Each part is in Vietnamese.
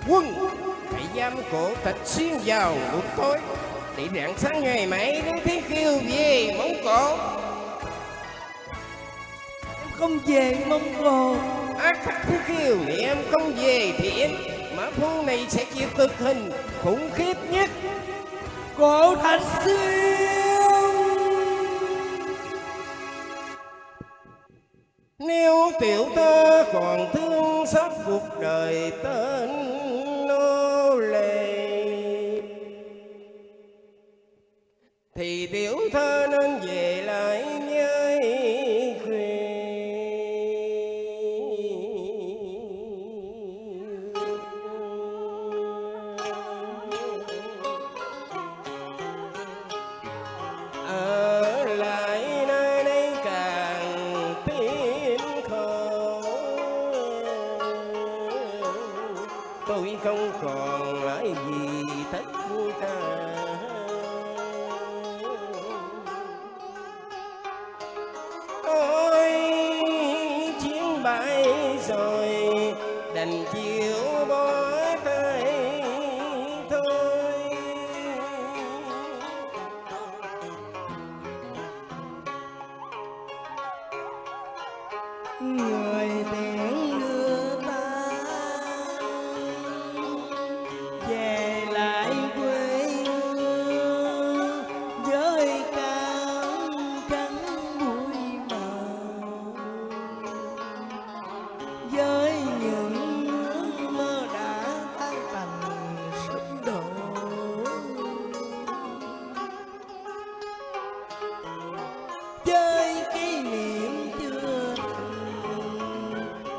Quân hãy giam cổ Thạch Xuyên vào buổi tối, để rạng sáng ngày mai đến Thiên Kiều về Mông Cổ. Em không về Mông Cổ. Khắc Thiên Kiều, nếu em không về thì mã phu này sẽ chịu cực hình khủng khiếp nhất. Cổ Thạch Xuyên, nếu tiểu thơ còn thương xót cuộc đời tên nô lệ, thì tiểu thơ nên về lại với quê. Ở lại nơi đây càng thêm khổ, tôi không còn lại gì tất cả. Ôi chiến bại rồi đành chịu bỏ tay thôi. người tiễn đưa ta về lại quê hương, với cánh trắng bụi mờ, với những ước mơ đã tan tành sụp đổ, với kỷ niệm chưa thành,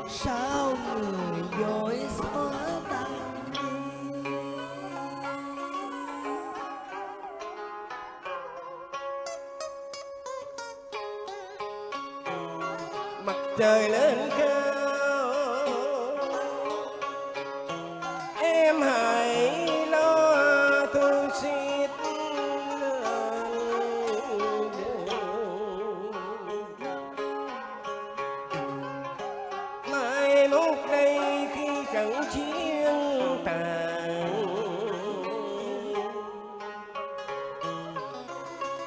sao người vội xóa tan đi. Mặt trời lên cao, em hãy lo thu xếp. Mai mốt đây khi trận chiến tàn,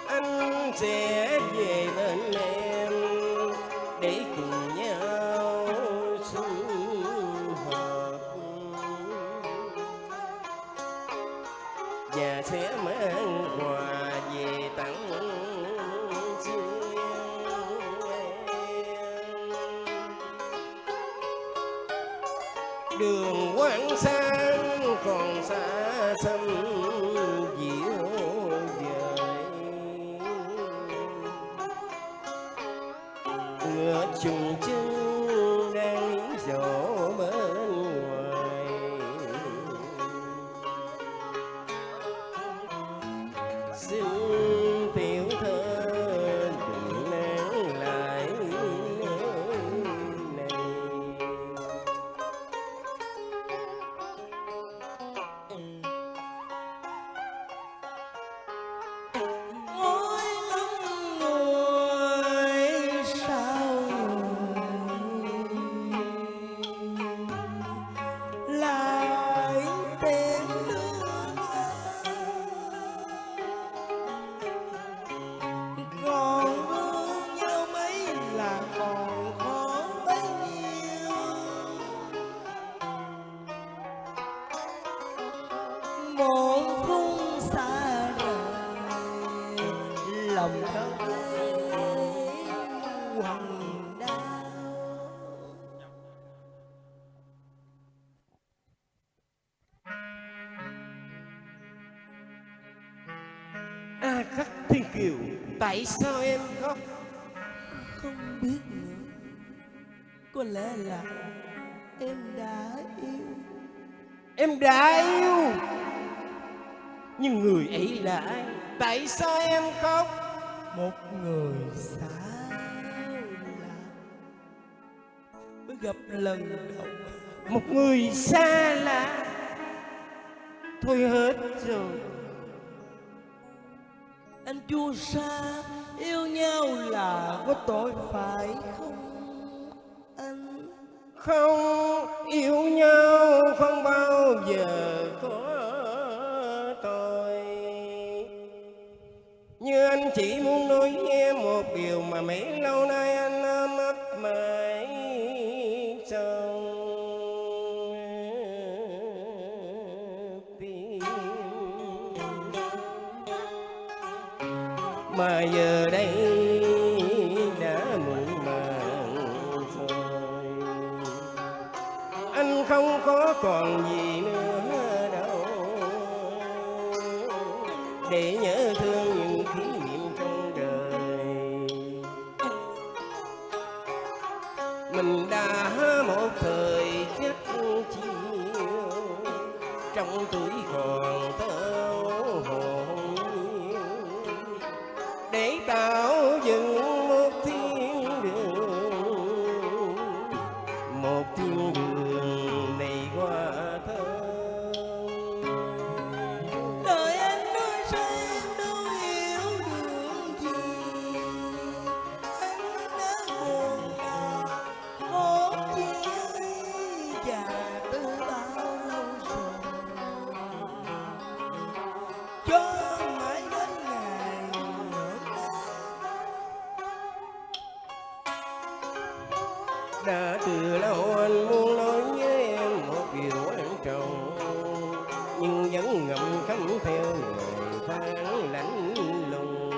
anh sẽ về bên em để cùng nhau sum họp, và sẽ mang quà về tặng riêng em. Đường quang sang còn xa xăm dịu dời, ngựa trùng chân đang dỗ bên ngoài. Xin tiểu thơ đừng nán lại nơi này. Ôi lắm người sao người lại tên nước, còn thương nhau mấy là còn khó bấy nhiêu. Một khung xa rời, lòng thơ quằn đau. Khắc Thiên Kiều, tại sao em khóc? Không biết nữa, có lẽ là em đã yêu. Em đã yêu, nhưng người ấy là ai? Tại sao em khóc? Một người xa lạ mới gặp lần đầu. Một người xa lạ. Thôi hết rồi. Anh chua xa, yêu nhau là có tội phải không anh? Không yêu nhau không bao giờ mà mấy lâu nay anh mất mãi trong tim, mà giờ đây đã muộn màng rồi. Anh không có còn gì nữa đâu để nhớ thương những kỷ niệm trong đời. Mình đã một thời chất chiều trong tuổi còn thơ hồn nhiên, để tạo dựng một thiên đường, một thiên đường đầy hoa thơm. Lời anh nói sao em đâu hiểu được gì, anh đã buồn nào khóc chia và từ bao lâu rồi, cho mãi đến ngày hôm nay. Đã từ lâu anh muốn nói với em một điều quan trọng, nhưng vẫn ngậm cấm theo ngày tháng lạnh lùng.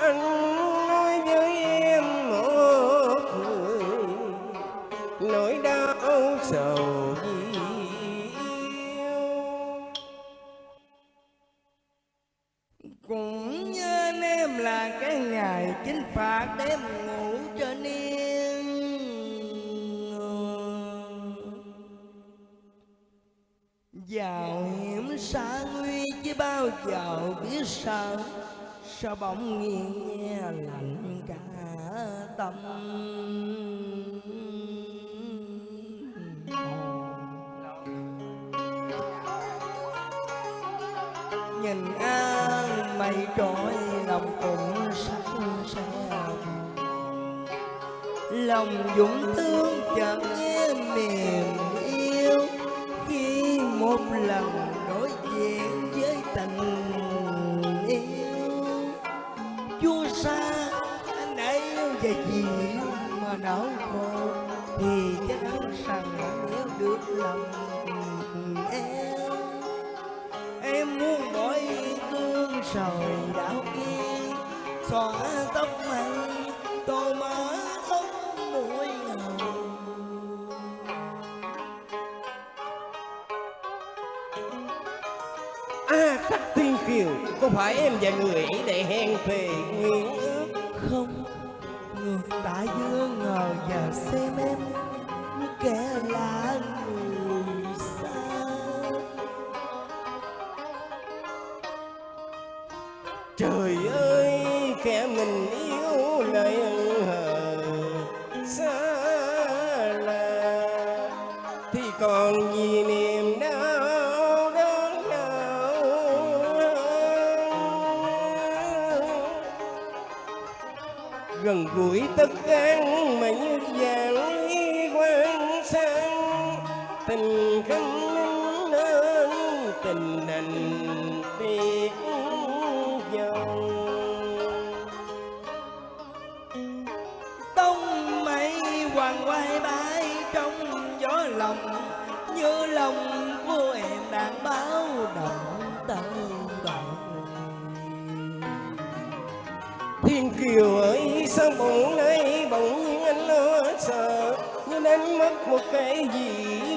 Anh nói với em một người nỗi đau sầu vì yêu. Cũng như em là cái ngày chính phạt đêm ngủ cho yên, vào hiểm xa nguy chứ bao giờ biết sao, sao bỗng nghiêng nghe lạnh cả tâm. Nhìn an mây trôi lòng cũng sắc sảo, lòng dũng thương chợt nghe mềm yêu, khi một lần đối diện với tình yêu. Chúa xa anh ấy và dịu mà đau khổ, thì chắc hẳn rằng nếu được lòng em muốn bỏ cương sầu đau yên, xõa tóc mây tô má hốc mũi hồng. Tắc Tiên Kiều, có phải em và người ấy để hẹn thề nguyện ước? Không, người đã chưa ngờ và xem em như kẻ lạ người xa. Trời ơi, kẻ mình yêu lại ân hờ xa lạ, thì còn gì niềm đau đớn nào. Gần gũi tất cả mà như vàng quan sang, tình không nên tình đành tiếc dòng. Tông mây hoàng quay bay trong gió lòng, như lòng của em đang báo động tận bồng. Thiên Kiều ơi, sao bỗng nay bỗng nhiên anh lo sợ, như đánh mất một cái gì